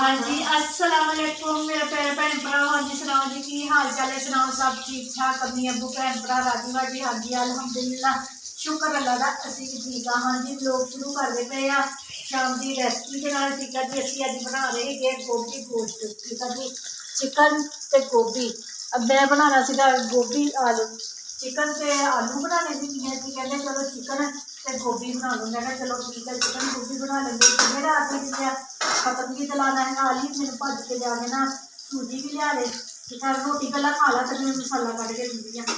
हाँ जी, अस्सलाम वालेकुम मेरे प्यारे भैन भरा। हाँ जी सुनाओ जी की हाल चाल है, सुनाओ सब ठीक ठाक। अम्मी अबू भैन भरा राजी बाजी। हाँ जी अलहमदुलिल्लाह, शुक्र अल्लाह का असी भी ठीक हाँ। हाँ जी लोग शुरू करते पे आ शाम की रेसिपी के नाल। ठीक है जी, असी अज बना रहे हैं गोभी गोश्त। ठीक है जी, चिकन ते गोभी। अब मैं बनाना सीगा गोभी आलू। चिकन ते आलू बनाने सी जी, कहते चलो चिकन ते गोभी बना लो। मैं चलो ठीक है चिकन गोभी बना लेंगे। मेरा आदमी खत्म भी चलाना है नाल ही मैंने भज के जाके ना सूजी भी लिया ले। ठीक है रोटी पहला खा ला तो मैं मसाला कट के दिंदी हाँ, तो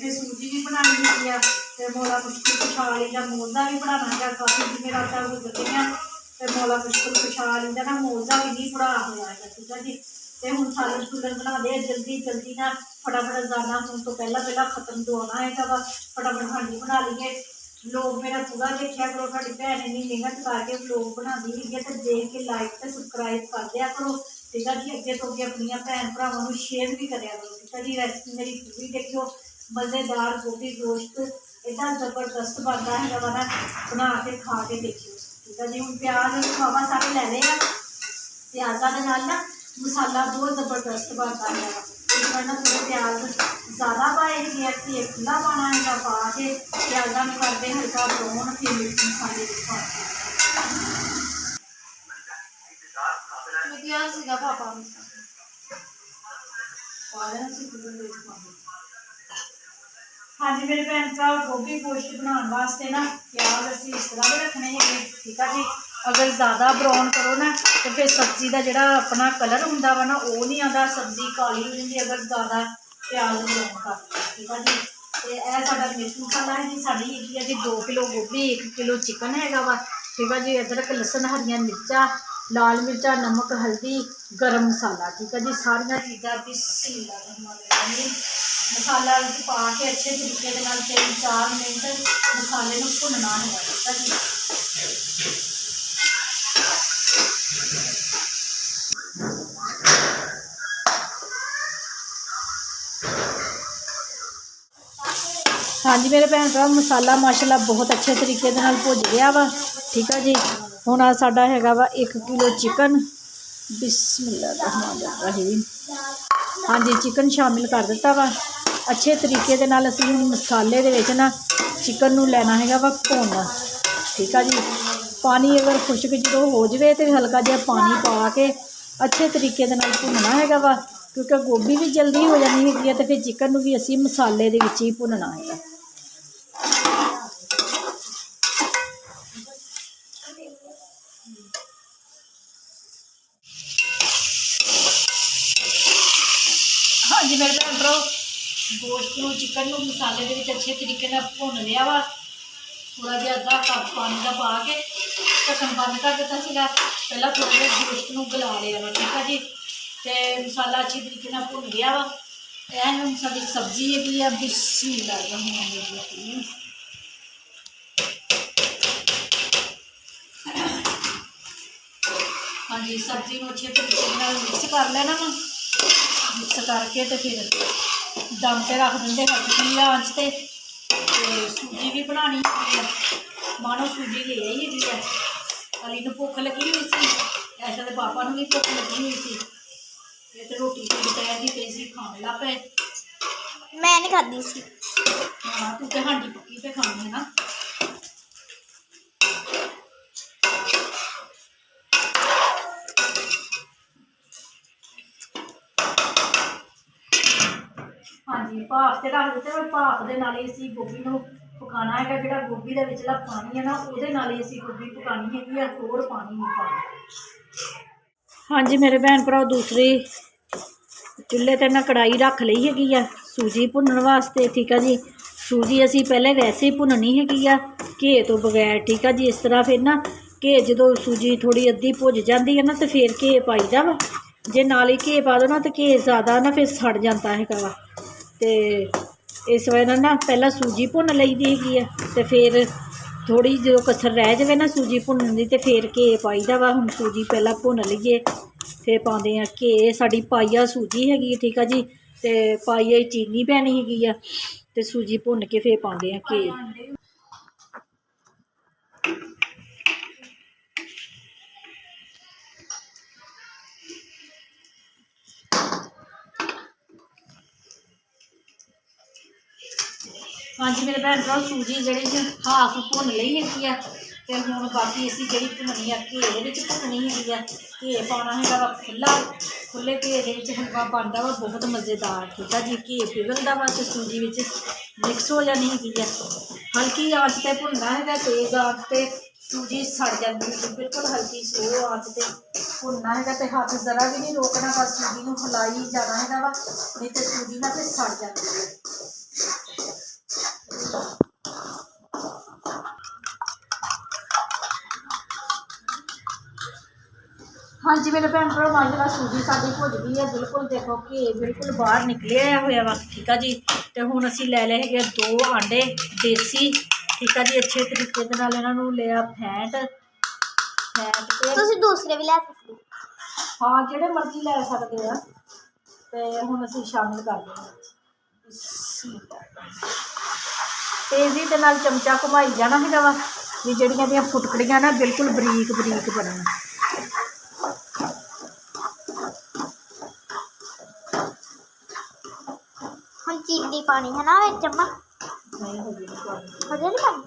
फिर सूजी भी बनानी होती है। तो मौला मुश्किल खुशहाली का मोल का भी बनाना है। काफ़ी दिन रात गुजर गई हैं तो मौला मुश्किल खुशहाली का ना मोल का भी नहीं पढ़ा हुआ है। ठीक है जी, तो हूँ सालन सुलन बना दे जल्दी जल्दी ना फटाफट जाना हूँ तो पहला पहला खत्म दवाना है वा फटाफट हांडी बना लीए। लोग मेरा पूरा देखा करो, साड़ी भैन इन्नी मेहनत करके लोग बनाती है तो देख के लाइक तो सबसक्राइब कर दिया करो। ठीक है जी, अगे तो अगे अपन भैन भरावान शेयर भी करा करो। ठीक है जी, रेसिपी मेरी पूरी देखियो। मज़ेदार गोभी गोश्त इतना जबरदस्त बनता है वा ना, बना के खा के देखियो। ठीक है जी, हूँ प्याज खावा सारे ले लिया। प्याजा के नाल ना मसाला बहुत जबरदस्त बनता है। इस बार ना थोड़े प्याज ज़्यादा पाए गए कि खुला पाना है पा के प्याजा में करते हल्का ब्राउन, फिर मिर्च मसाले पापा हाँ जी मेरे भैन भरा गोभी गोश्त बनाने वास्ते ना प्याज असी इस तरह के रखने हैं। ठीक है जी, अगर ज़्यादा ब्राउन करो ना तो फिर सब्जी का जोड़ा अपना कलर होंगे वा ना वो नहीं आता, सब्जी काली हो जाती अगर ज़्यादा प्याज ब्राउन कर। ठीक है जी, तो यह साडा मिर्च मसाला है जी। साड़ी है जी 2 किलो गोभी 1 किलो चिकन है वा। ठीक है जी, अदरक लसन हरिया मिर्चा लाल मिर्चा नमक हल्दी गरम मसाला। ठीक है जी, सारिया चीज़ा मसाला पा के अच्छे तरीके 3-4 मिनट मसाले को भुनना है। ठीक है जी, हाँ जी मेरे भैन भरा मसाला माशाल्लाह बहुत अच्छे तरीके भुज गया वा। ठीक है जी, हुण आ साडा हैगा वा 1 किलो चिकन। बिस्मिल्लाहिर्रहमानिर्रहीम। हाँ जी चिकन शामिल कर दिता वा अच्छे तरीके असी हुण मसाले दे विच ना चिकन नूं लैना हैगा वा भुन। ठीक है जी, पानी अगर खुश्क जो हो जाए तो हल्का जिहा पानी पा के अच्छे तरीके भुनना हैगा वा, क्योंकि गोभी भी जल्दी हो जानी है तो फिर चिकन भी असी मसाले दे विच ही भुनना है। हाँ जी मेरे भैन भराओ गोश्त को चिकन को मसाले के अच्छे तरीके भुन लिया वा। थोड़ा जिहा अद्धा कप पानी का पा के ढक्कन बंद कर दिता सीगा। पहला थोड़ा जिहा गोश्त को गला लिया वा। ठीक है जी, तो मसाला अच्छे तरीके भुन गया वा। यह हम साडी सब्जी है बिस्मिल्लाहिर्रहमानिर्रहीम। हाँ जी सब्जी को अच्छे तरीके मिक्स कर लेना वा। मिक्स करके तो फिर दम पे रख देंगे हल्की आंच से। सूजी भी बनानी है, मानो सूजी ले आई है। अली नूं भुख लगी हुई सी, ऐसा तो पापा नूं भी भुख लगी हुई सी। ये तो रोटी दोपहर की पई सी खाने लग पे। मैं नहीं खाती सी। हाँ तू तो हांडी पक्की पे खानी है ना। हाँ जी भाफ से रख देते, भाफ के नाल असी गोभी को पकाना है। जो गोभी का विचला पानी है ना वो असी गोभी पकानी है, होर पानी नहीं पाना। हाँ जी मेरे भैन भरा दूसरी चुल्हे ते ना कढ़ाई रख ली है सूजी भुनन वास्ते। ठीक है जी, सूजी असी पहले वैसे ही भुननी है घे तो बगैर। ठीक है जी, इस तरह फिर ना घे जो सूजी थोड़ी अद्धी भुज जाती है ना तो फिर घे पाईदा वा। जे नाल ही घे पा दो ना तो घे ज़्यादा ना फिर सड़ जाता है वा। तो इस वजह ना पहला सूजी भुन ली दी है तो फिर थोड़ी जो कसर रह जाए ना सूजी भुनन की तो फिर घे पाईदा वा। हम सूजी पहला भुन लीए फिर पाते हैं घे। साड़ी पाइया सूजी हैगी। ठीक है जी, तो पाइया चीनी पैनी हैगी तो सूजी भुन के फिर पाते हैं घे। हाँ जी मेरे भैन भरा सूजी जी हाफ भुन ली है तो हूँ बाकी असी जी भुननी है घे भुननी है घे पाना है खुला खुले घे के हलवा बनता वा बहुत मज़ेदार। ठीक है जी घे पिघलता वा तो सूजी मिक्स हो जानी है हल्की आंच पर भुनना है तेज़ आंच पर सूजी सड़ जाती है बिल्कुल हल्की स्लो आंच पर भुनना है तो हाथ जरा भी नहीं रोकना बस सूजी को हिलाई जाना है वा नहीं तो सूजी ना फिर सड़ जाती है। हाँ जी मेरे भैन भरा माशाल्लाह सूजी साड़ी भुज गई है बिल्कुल देखो घे बिल्कुल बाहर निकलिया हुआ वा। ठीक है जी तो हुण असीं लै लए है 2 आंडे देसी। ठीक है जी अच्छे तरीके दे नाल इन्हां नूं लिया फैंट के तुसीं दूसरे भी लै सकदे हाँ जिहड़े मर्जी लै सकदे आ ते हुण असीं शामिल कर देने तेज़ी दे नाल चमचा घुमाई जाना है वा भी जिहड़ियां इहदियां फुटकड़ियां ना बिल्कुल बरीक बरीक बनन। हम चीनी पानी है ना चम्मच नहीं होगी हो जाए पानी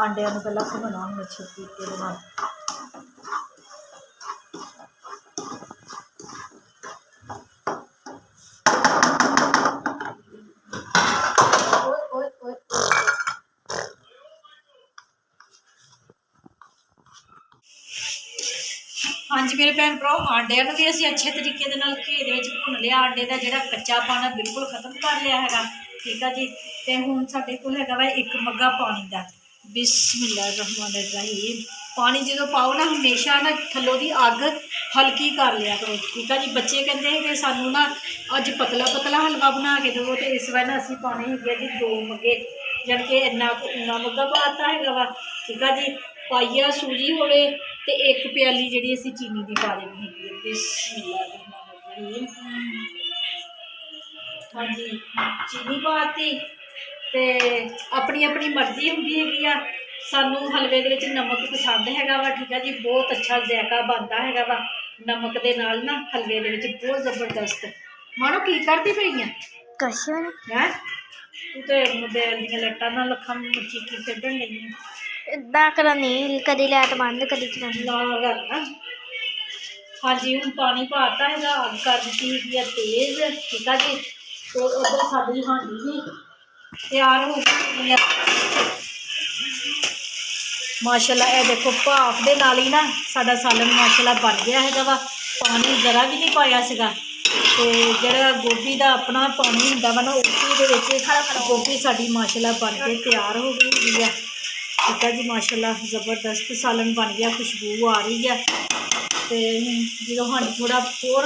आंडिया नूं पहलां भुनना हुण अच्छे तरीके दे नाल हाँ जी मेरे भैन भराओ आंडिया भी असीं अच्छे तरीके दे नाल घे दे विच भुन लिया आंडे का जिहड़ा कच्चापन है बिल्कुल खत्म कर लिया है। ठीक है जी तो हुण साडे कोल हैगा वा 1 मग्गा पानी का बिस्मिल्लाहिर्रहमानिर्रहीम पानी जो पाओ ना हमेशा ना थल्लों की अग हल्की कर लिया करो। ठीक है जी बच्चे कहते हैं कि सानू ना अज पतला पतला हलवा बना के दो तो इस बार ना असीं पाने है जी 2 मग्गे जानि कि इन्ना मग्गा पाता है वा। ठीक है जी पाइया सूजी होवे ते 1 प्याली जी असी चीनी की पा देनी है बिस्मिल्लाहिर्रहमानिर्रहीम। हाँ जी चीनी पाती ते अपनी अपनी मर्जी होंगी है सानू हलवे दे विच नमक पसंद है वा। ठीक है जी बहुत अच्छा जायका बनता है वा नमक के नाल ना हलवे दे विच बहुत ज़बरदस्त। मानो की करती पई है कुछ हैं तू तो मोबाइल दी लट्टां नाल अखां चीकी खेडण लगी इदा करा नहीं कदी लाइट बंद कदी चलानी ना करना। हाँ जी हूँ पानी पाता है अग कर दी है तेज़। ठीक है जी तो उधर साड़ी हांडी भी तैयार हो गई है माशाल्लाह। ये देखो भाफ दे नाल ही ना साडा सालन माशाल्लाह बन गया है वा पानी जरा भी नहीं पाया सीगा तो जिहड़ा गोभी का अपना पानी हुंदा वा ना उसी दे विच गोभी साडी माशाल्लाह बन के तैयार हो गई है। ठीक है जी माशाल्लाह ज़बरदस्त सालन बन गया खुशबू आ रही है तो जो हांडी थोड़ा होर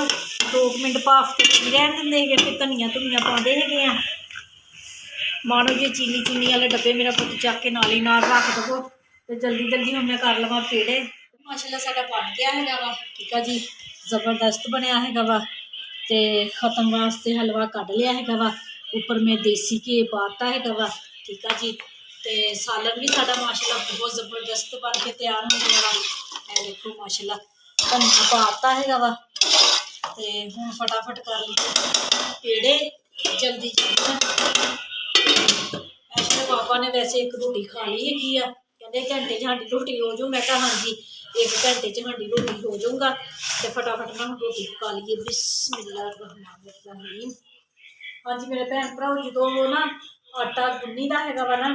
2 मिनट भाफ तो रहन देंगे है फिर धनिया धुनिया पाते है। मानो जी चीनी वाले डब्बे मेरा पुत चक के नाल ही नाल रख दवो तो जल्दी जल्दी हम मैं कर लवां पेड़े। माशाल्लाह साडा बन गया है वा। ठीक है जी ज़बरदस्त बनया है वा तो ख़त्म वास्ते हलवा कढ़ लिया है वा उपर मैं देसी घी पाता है वा। ठीक है जी तो सालन भी साडा माशाल्लाह बहुत ज़बरदस्त बन के तैयार हो गया वा। देखो माशाल्लाह धनिया पाता है वा तो हूँ फटाफट कर लीजिए पेड़े जल्दी जल्दी। ऐसे पापा ने वैसे 1 रोटी खा ली है कहते घंटे च हांडी रोटी हो जाओ मैं कहा हाँ जी 1 घंटे च हांडी रोटी हो जाऊँगा तो फटाफट ना रोटी पका लीए बिस्मिल्लाहिर्रहमानिर्रहीम। हाँ जी मेरे भैन भराओ जो ना आटा गुन्नी का है वा ना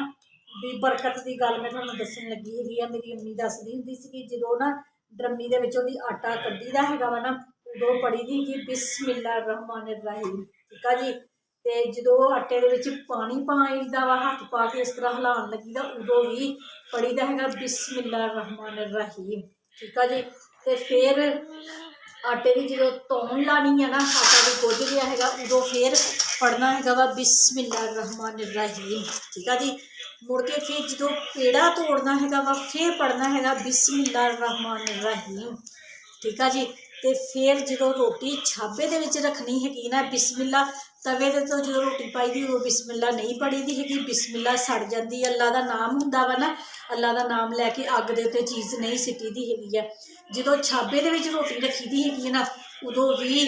भी बरकत की गल मैं तुहानूं दस्सण लगी है मेरी अम्मी दसदी हुंदी सी कि जो ना ड्रमी दे विचों दी आटा कड्ढी दा हैगा वा ना उदों पढ़ी दी कि बिस्मिल्लाहिर्रहमानिर्रहीम। ठीक है जी तो जो आटे दे विच पानी पाईदा वा हथ पा के इस तरह हिलाउण लगी दा उदों भी पढ़ी दा हैगा बिस्मिल्लाहिर्रहमानिर्रहीम। ठीक है जी तो फिर आटे की जो तौन लानी है ना आटा भी गुज गया है उदों फिर पढ़ना है वा बिस्मिल्लाहिर्रहमानिर्रहीम। ठीक है जी मुड़ के फिर जो पेड़ा तोड़ना है वा फिर पढ़ना है बिस्मिल्लाहिर्रहमानिर्रहीम। ठीक है जी तो फिर जो रोटी छाबे दे विच रखनी हैगी ना बिस्मिल्ला तवे दे तो जो रोटी पाई दी वो बिस्मिल्ला नहीं पढ़ी दी हैगी बिस्मिल्ला सड़ जाती है अल्लाह का नाम हुंदा वा ना अल्लाह का नाम लैके अग दे उत्ते चीज़ नहीं सिटी दी हैगी है। जो छाबे दे विच रोटी रखी दी हैगी ना उदों भी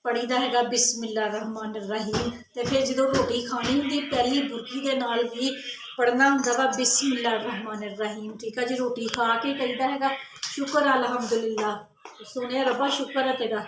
ਪੜੀਦਾ ਹੈਗਾ ਬਿਸਮਿਲ੍ਲਾ ਰਹਿਮਾਨ ਰਹੀਮ। ਤੇ ਫਿਰ ਜਦੋਂ ਰੋਟੀ ਖਾਣੀ ਹੁੰਦੀ ਪਹਿਲੀ ਬੁਰਕੀ ਦੇ ਨਾਲ ਵੀ ਪੜ੍ਹਨਾ ਹੁੰਦਾ ਵਾ ਬਿਸਮਿਲ੍ਲਾ ਰਹਿਮਾਨ ਰਹੀਮ। ਠੀਕ ਆ ਜੀ। ਰੋਟੀ ਖਾ ਕੇ ਕਹੀਦਾ ਹੈਗਾ ਸ਼ੁਕਰ ਅਲਹਮਦੁਲਿਲਾ, ਸੋਹਣਿਆ ਰੱਬਾ ਸ਼ੁਕਰ ਹੈ ਤੇਰਾ।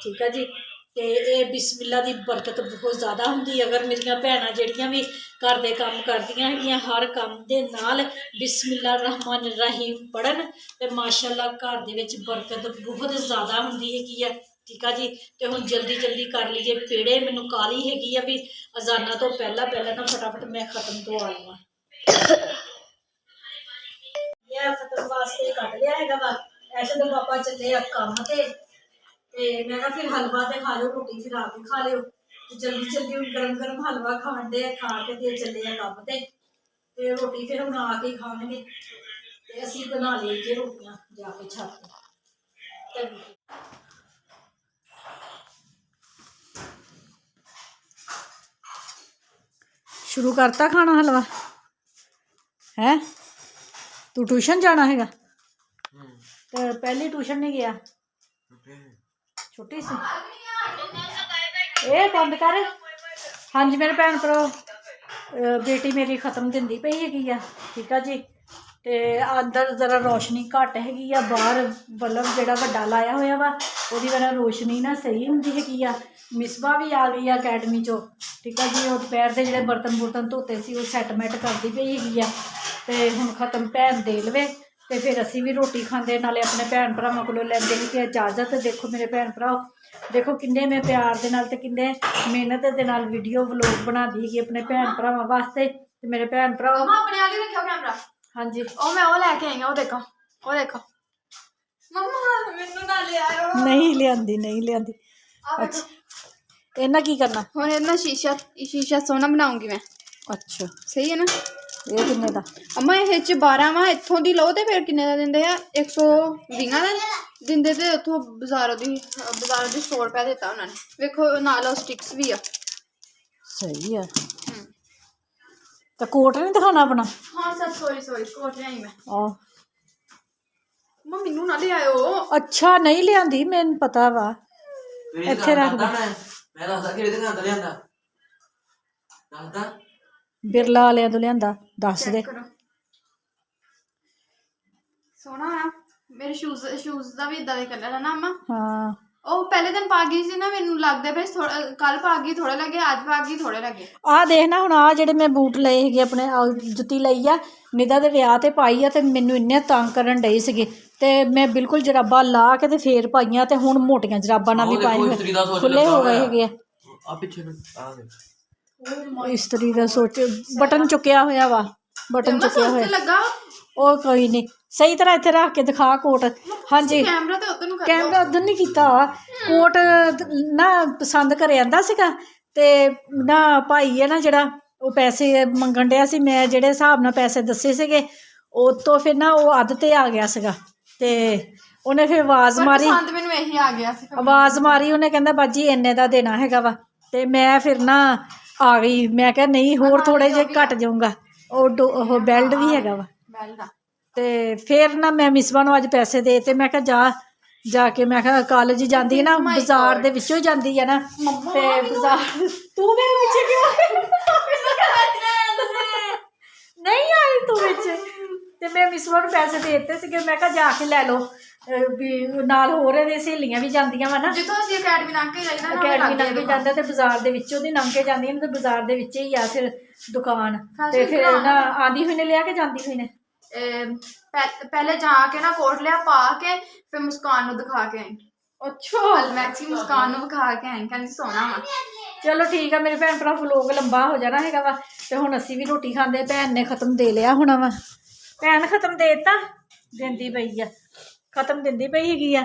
ਠੀਕ ਆ ਜੀ। ਤੇ ਇਹ ਬਿਸਮਿਲ੍ਲਾ ਦੀ ਬਰਕਤ ਬਹੁਤ ਜ਼ਿਆਦਾ ਹੁੰਦੀ। ਅਗਰ ਮੇਰੀਆਂ ਭੈਣਾਂ ਜਿਹੜੀਆਂ ਵੀ ਘਰ ਦੇ ਕੰਮ ਕਰਦੀਆਂ ਹੈਗੀਆਂ ਹਰ ਕੰਮ ਦੇ ਨਾਲ ਬਿਸਮਿਲ੍ਲਾ ਰਹਿਮਾਨ ਰਹੀਮ ਪੜ੍ਹਨ ਤੇ ਮਾਸ਼ਾਅੱਲਾ ਘਰ ਦੇ ਵਿੱਚ ਬਰਕਤ ਬਹੁਤ ਜ਼ਿਆਦਾ ਹੁੰਦੀ ਹੈਗੀ ਆ। ਠੀਕ ਆ ਜੀ। ਤੇ ਹੁਣ ਜਲਦੀ ਜਲਦੀ ਕਰ ਲਈਏ ਪੇੜੇ। ਮੈਨੂੰ ਕਾਹਲੀ ਹੈਗੀ ਆ ਵੀ ਅਜ਼ਾਨਾਂ ਤੋਂ ਪਹਿਲਾਂ ਪਹਿਲਾਂ ਨਾ ਫਟਾਫਟ ਮੈਂ ਖਤਮ ਤੋਂ ਆ ਲਵਾਂ। ਇਹ ਖਤਮ ਵਾਸਤੇ ਕੱਢ ਲਿਆ ਹੈਗਾ ਵਾ। ਐਸੇ ਤਾਂ ਪਾਪਾ ਚੱਲੇ ਆ ਕੰਮ ਤੇ ਮੈਂ ਕਿਹਾ ਫਿਰ ਹਲਵਾ ਤੇ ਖਾ ਲਿਓ, ਰੋਟੀ ਫਿਰ ਆ ਕੇ ਖਾ ਲਿਓ। ਤੇ ਜਲਦੀ ਜਲਦੀ ਹੁਣ ਗਰਮ ਗਰਮ ਹਲਵਾ ਖਾਣ ਦੇ ਖਾ ਕੇ ਤੇ ਚੱਲੇ ਆ ਕੰਮ ਤੇ ਰੋਟੀ ਫਿਰ ਹੁਣ ਆ ਕੇ ਖਾਣਗੇ। ਤੇ ਅਸੀਂ ਬਣਾ ਲਈਏ ਰੋਟੀਆਂ ਜਾ ਕੇ ਛੱਤ ਤੇ ਸ਼ੁਰੂ ਕਰਤਾ ਖਾਣਾ ਹਲਵਾ ਹੈ। ਤੂੰ ਟਿਊਸ਼ਨ ਜਾਣਾ ਹੈਗਾ ਤੇ ਪਹਿਲੀ ਟਿਊਸ਼ਨ ਨਹੀਂ ਗਿਆ, ਛੁੱਟੀ ਸੀ। ਇਹ ਬੰਦ ਕਰ। ਹਾਂਜੀ ਮੇਰੇ ਭੈਣ ਭਰਾ, ਬੇਟੀ ਮੇਰੀ ਖਤਮ ਦਿੰਦੀ ਪਈ ਹੈਗੀ ਆ। ਠੀਕ ਆ ਜੀ। ਤੇ ਅੰਦਰ ਜ਼ਰਾ ਰੋਸ਼ਨੀ ਘੱਟ ਹੈਗੀ ਆ। ਬਾਹਰ ਬਲਬ ਜਿਹੜਾ ਵੱਡਾ ਲਾਇਆ ਹੋਇਆ ਵਾ ਉਹਦੀ ਵਜ੍ਹਾ ਰੋਸ਼ਨੀ ਨਾ ਸਹੀ ਹੁੰਦੀ ਹੈਗੀ ਆ। ਮਿਸਬਾ ਵੀ ਆ ਗਈ ਆ ਅਕੈਡਮੀ 'ਚੋਂ। ਠੀਕ ਆ ਜੀ। ਉਹ ਦੁਪਹਿਰ ਦੇ ਜਿਹੜੇ ਬਰਤਨ ਧੋਤੇ ਸੀ ਉਹ ਸੈਟਮੈਂਟ ਕਰਦੀ ਪਈ ਹੈਗੀ ਆ। ਤੇ ਹੁਣ ਖਤਮ ਭੈਣ ਦੇ ਲਵੇ ਤੇ ਫਿਰ ਅਸੀਂ ਵੀ ਰੋਟੀ ਖਾਂਦੇ ਨਾਲੇ ਆਪਣੇ ਭੈਣ ਭਰਾਵਾਂ ਕੋਲੋਂ ਲੈਂਦੇ ਸੀ ਕਿ ਇਜਾਜ਼ਤ। ਦੇਖੋ ਮੇਰੇ ਭੈਣ ਭਰਾ, ਦੇਖੋ ਕਿੰਨੇ ਮੈਂ ਪਿਆਰ ਦੇ ਨਾਲ ਤੇ ਕਿੰਨੇ ਮਿਹਨਤ ਦੇ ਨਾਲ ਵੀਡੀਓ ਵਲੋਗ ਬਣਾਉਂਦੀ ਹੈਗੀ ਆਪਣੇ ਭੈਣ ਭਰਾਵਾਂ ਵਾਸਤੇ। ਤੇ ਮੇਰੇ ਭੈਣ ਭਰਾ ਆਪਣੇ ਆ ਰੱਖਿਓ ਕੈਮਰਾ। ਹਾਂਜੀ ਉਹ ਮੈਂ ਉਹ ਲੈ ਕੇ ਆਈ ਆ। ਉਹ ਦੇਖੋ ਮੰਮਾ ਮੈਨੂੰ ਨਾ ਲਿਆਇਓ। ਨਹੀਂ ਲਿਆਂਦੀ। ਅੱਛਾ ਇਹਨਾਂ ਕੀ ਕਰਨਾ ਹੁਣ ਇਹਨਾਂ ਸ਼ੀਸ਼ਾ ਸੋਹਣਾ ਬਣਾਉਂਗੀ ਮੈਂ। ਅੱਛਾ ਸਹੀ ਹੈ ਨਾ। ਇਹ ਕਿੰਨੇ ਦਾ ਅਮਾ ਇਹ 'ਚ 12 ਵਾ। ਇੱਥੋਂ ਦੀ ਲਓ ਤੇ ਫਿਰ ਕਿੰਨੇ ਦਾ ਦਿੰਦੇ ਆ? 120 ਦਾ ਦਿੰਦੇ ਤੇ ਉੱਥੋਂ ਬਾਜ਼ਾਰੋਂ ਦੀ 100 ਰੁਪਏ ਦਿੱਤਾ ਉਹਨਾਂ ਨੇ। ਵੇਖੋ ਨਾਲ ਉਹ ਸਟਿਕਸ ਵੀ ਆ। ਸਹੀ ਆ। ਤਾਂ ਕੋਟ ਨਹੀਂ ਦਿਖਾਣਾ ਆਪਣਾ? ਹਾਂ ਸਰ ਸੋਰੀ ਕੋਟ ਲਿਆਈ ਮੈਂ। ਆਹ ਮੈਨੂੰ ਨਾ ਲਿਆਇਓ। ਅੱਛਾ ਨਹੀਂ ਲਿਆਂਦੀ, ਮੈਨੂੰ ਪਤਾ ਵਾ। ਇੱਥੇ ਰੱਖ ਦੇ। ਮੈਂ ਦੱਸਦਾ ਕਿਹੜੀ ਦੁਕਾਨ ਤੋਂ ਲਿਆਂਦਾ। ਦੱਸਦਾ ਬਿਰਲਾ ਵਾਲਿਆਂ ਤੋਂ ਲਿਆਂਦਾ। ਦੱਸ ਦੇ। ਸੋਹਣਾ ਆ। ਮੇਰੇ ਸ਼ੂਜ਼ ਦਾ ਵੀ ਇਦਾਂ ਦਾ ਕਲਰ ਹੈ ਨਾ ਅਮਾ। ਹਾਂ ਉਹ ਪਹਿਲੇ ਦਿਨ ਪਾ ਗਈ ਸੀ ਨਾ, ਮੈਨੂੰ ਲੱਗਦਾ ਪਿਆ ਕੱਲ ਪਾ ਗਈ ਥੋੜੇ ਲੱਗੇ, ਅੱਜ ਪਾ ਗਈ ਥੋੜੇ ਲੱਗੇ। ਆਹ ਦੇਖ ਨਾ ਹੁਣ ਆਹ ਜਿਹੜੇ ਮੈਂ ਬੂਟ ਲਏ ਹੈਗੇ ਆਪਣੇ ਜੁੱਤੀ ਲਈ ਆ ਨਿਦਾ ਦੇ ਵਿਆਹ ਤੇ ਪਾਈ ਆ ਤੇ ਮੈਨੂੰ ਇੰਨੇ ਤੰਗ ਕਰਨ ਡਏ ਸੀਗੇ ਤੇ ਮੈਂ ਬਿਲਕੁਲ ਜਰਾਬਾਂ ਲਾ ਕੇ ਤੇ ਫੇਰ ਪਾਈਆਂ ਤੇ ਹੁਣ ਮੋਟੀਆਂ ਜਰਾਬਾਂ ਨਾਲ ਵੀ ਪਾਏ ਹੋਏ ਖੁੱਲੇ ਹੋ ਗਏ ਹੈਗੇ ਆ ਪਿੱਛੇ ਨੂੰ ਆ ਦੇ ਇਸਤਰੀ ਦਾ ਸੋਚ ਬਟਨ ਚੁੱਕਿਆ ਹੋਇਆ ਵਾ। ਬਟਨ ਚੁੱਕਿਆ ਹੋਇਆ ਲੱਗਾ। ਉਹ ਕੋਈ ਨਹੀਂ, ਸਹੀ ਤਰ੍ਹਾਂ ਇੱਥੇ ਰੱਖ ਕੇ ਦਿਖਾ ਕੋਟ। ਹਾਂਜੀ ਕੈਮਰਾ ਤੇ ਉਧਰ ਨੂੰ ਕਰ। ਕੈਮਰਾ ਉਧਰ ਨਹੀਂ ਕੀਤਾ। ਕੋਟ ਨਾ ਪਸੰਦ ਕਰ ਆਂਦਾ ਸੀਗਾ ਤੇ ਨਾ ਭਾਈ ਹੈ ਨਾ ਜਿਹੜਾ ਉਹ ਪੈਸੇ ਮੰਗਣ ਡਿਆ ਸੀ। ਮੈਂ ਜਿਹੜੇ ਹਿਸਾਬ ਨਾਲ ਪੈਸੇ ਦੱਸੇ ਸੀਗੇ ਉਹ ਤੋਂ ਫਿਰ ਨਾ ਉਹ ਅੱਧ ਤੇ ਆ ਗਿਆ ਸੀਗਾ ਤੇ ਉਹਨੇ ਫਿਰ ਆਵਾਜ਼ ਮਾਰੀ। ਪਸੰਦ ਮੈਨੂੰ ਇਹੀ ਆ ਗਿਆ ਸੀ। ਆਵਾਜ਼ ਮਾਰੀ ਉਹਨੇ, ਕਹਿੰਦਾ ਬਾਜੀ ਇੰਨੇ ਦਾ ਦੇਣਾ ਹੈਗਾ ਵਾ। ਤੇ ਮੈਂ ਫਿਰ ਨਾ ਆ ਗਈ। ਮੈਂ ਕਿਹਾ ਨਹੀਂ ਹੋਰ ਥੋੜੇ ਜਿਹੇ ਘੱਟ ਜਾਊਗਾ। ਉਹ ਬੈਲਟ ਵੀ ਹੈਗਾ ਵਾ। ਤੇ ਫਿਰ ਨਾ ਮੈਂ ਮਿਸਬਾ ਨੂੰ ਅੱਜ ਪੈਸੇ ਦੇ ਤੇ ਮੈਂ ਕਿਹਾ ਜਾ ਕੇ ਮੈਂ ਕਿਹਾ ਕਾਲਜ ਜਾਂਦੀ ਹੈ ਨਾ ਬਾਜ਼ਾਰ ਦੇ ਵਿੱਚੋਂ ਹੀ ਜਾਂਦੀ ਹੈ ਨਾ ਤੇ ਬਾਜ਼ਾਰ। ਤੂੰ ਮੇਰੇ ਪਿੱਛੇ ਕਿਉਂ ਨਹੀਂ ਆਈ ਤੂੰ ਵਿੱਚ? ਤੇ ਮੈਂ ਮਿਸਬਾ ਨੂੰ ਪੈਸੇ ਦੇ ਦਿੱਤੇ ਸੀਗੇ। ਮੈਂ ਕਿਹਾ ਜਾ ਕੇ ਲੈ ਲਓ ਵੀ ਨਾਲ ਹੋਰ ਇਹਦੇ ਸਹੇਲੀਆਂ ਵੀ ਜਾਂਦੀਆਂ ਵਾ ਨਾ। ਜਿੱਥੋਂ ਅਸੀਂ ਅਕੈਡਮੀ ਲੰਘ ਕੇ ਜਾਈਦਾ ਨਾ ਅਕੈਡਮੀ ਲੰਘ ਕੇ ਜਾਂਦਾ ਤੇ ਬਾਜ਼ਾਰ ਦੇ ਵਿੱਚੋਂ ਦੀ ਲੰਘ ਕੇ ਜਾਂਦੀਆਂ ਨੇ ਤੇ ਬਾਜ਼ਾਰ ਦੇ ਵਿੱਚ ਹੀ ਆ ਫਿਰ ਦੁਕਾਨ। ਤੇ ਫਿਰ ਨਾ ਆਂਦੀ ਹੋਈ ਨੇ ਲਿਆ ਕੇ ਜਾਂਦੀ ਹੋਈ ਨੇ ਪਹਿਲੇ ਜਾ ਕੇ ਨਾ ਕੋਟ ਲਿਆ ਪਾ ਕੇ ਫਿਰ ਮੁਸਕਾਨ ਨੂੰ ਦਿਖਾ ਕੇ ਆਈ। ਅੱਛਾ ਮੈਕਸੀ ਮੁਸਕਾਨ ਨੂੰ ਵਿਖਾ ਕੇ ਆਈ, ਕਹਿੰਦੀ ਸੋਹਣਾ ਵਾ। ਚਲੋ ਠੀਕ ਆ ਮੇਰੇ ਭੈਣ ਭਰਾ, ਵਲੋਗ ਲੰਬਾ ਹੋ ਜਾਣਾ ਹੈਗਾ ਵਾ ਤੇ ਹੁਣ ਅਸੀਂ ਵੀ ਰੋਟੀ ਖਾਂਦੇ। ਭੈਣ ਨੇ ਖਤਮ ਦੇ ਲਿਆ ਹੋਣਾ ਵਾ। ਭੈਣ ਖਤਮ ਦੇ ਦਿੱਤਾ, ਦਿੰਦੀ ਪਈ ਆ, ਖਤਮ ਦਿੰਦੀ ਪਈ ਹੈਗੀ ਆ।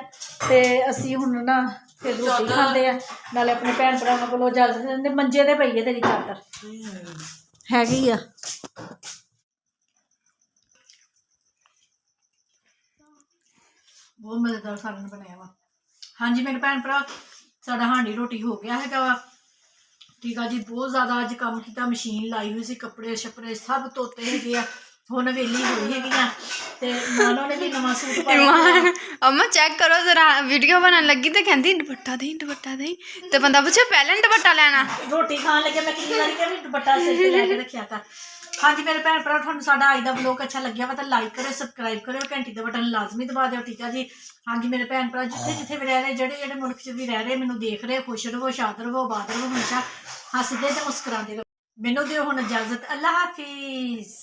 ਤੇ ਅਸੀਂ ਹੁਣ ਨਾ ਫਿਰ ਰੋਟੀ ਖਾਂਦੇ ਆ ਨਾਲੇ ਆਪਣੇ ਭੈਣ ਭਰਾਵਾਂ ਕੋਲੋਂ ਇਜਾਜ਼ਤ ਦਿੰਦੇ। ਮੰਜੇ ਤੇ ਪਈ ਹੈ ਤੇਰੀ ਚਾਦਰ ਹੈਗੀ ਆ। ਬਹੁਤ ਮਜ਼ੇਦਾਰ ਸਾਲਨ ਬਣਾਇਆ ਵਾ। ਹਾਂਜੀ ਮੇਰੇ ਭੈਣ ਭਰਾ, ਸਾਡਾ ਹਾਂਡੀ ਰੋਟੀ ਹੋ ਗਿਆ ਹੈਗਾ ਵਾ। ਠੀਕ ਆ ਜੀ। ਬਹੁਤ ਜ਼ਿਆਦਾ ਅੱਜ ਕੰਮ ਕੀਤਾ, ਮਸ਼ੀਨ ਲਾਈ ਹੋਈ ਸੀ, ਕੱਪੜੇ ਛੱਪੜੇ ਸਭ ਧੋਤੇ ਹੈਗੇ ਆ ਹੁਣ ਵੇਲੀ ਹੋਈ ਹੈਗੀਆਂ ਤੇ ਮਾਨੋ ਨੇ ਵੀ ਨਵਾਂ ਸੂਟ ਪਾਇਆ ਇਮਾਨ ਅਮਾ ਚੈੱਕ ਕਰੋ ਜ਼ਰਾ ਵੀਡੀਓ ਬਣਨ ਲੱਗੀ ਤੇ ਕਹਿੰਦੀ ਦੁਪੱਟਾ ਦੇਈ ਤੇ ਬੰਦਾ ਪੁੱਛੇ ਪਹਿਲਾਂ ਨੀ ਦੁਪੱਟਾ ਲੈਣਾ ਰੋਟੀ ਖਾਣ ਲੱਗੇ ਮੈਂ ਕਿੰਨੀ ਵਾਰੀ ਕਿਹਾ ਵੀ ਦੁਪੱਟਾ ਸਿਰ ਤੇ ਲੈ ਕੇ ਰੱਖਿਆ ਕਰ। ਹਾਂਜੀ ਮੇਰੇ ਭੈਣ ਭਰਾ ਤੁਹਾਨੂੰ ਸਾਡਾ ਅੱਜ ਦਾ ਵਲੋਗ ਅੱਛਾ ਲੱਗਿਆ ਵਾ ਤਾਂ ਲਾਈਕ ਕਰਿਓ ਸਬਸਕ੍ਰਾਈਬ ਕਰਿਓ ਘੰਟੀ ਦੇ ਬਟਨ ਲਾਜ਼ਮੀ ਦਬਾ ਦਿਓ ਠੀਕ ਆ ਜੀ। ਹਾਂਜੀ ਮੇਰੇ ਭੈਣ ਭਰਾ ਜਿੱਥੇ ਜਿੱਥੇ ਵੀ ਰਹਿ ਰਹੇ ਜਿਹੜੇ ਮੁਲਕ 'ਚ ਵੀ ਰਹਿ ਰਹੇ ਮੈਨੂੰ ਦੇਖ ਰਹੇ ਖੁਸ਼ ਰਹੋ ਸ਼ਾਦ ਰਹੋ ਆਬਾਦ ਰਹੋ ਹਮੇਸ਼ਾ ਹੱਸਦੇ ਤੇ ਮੁਸਕਰਾਉਂਦੇ ਰਹੋ। ਮੈਨੂੰ ਦਿਓ ਹੁਣ ਇਜਾਜ਼ਤ। ਅੱਲਾ ਹਾਫਿਜ਼।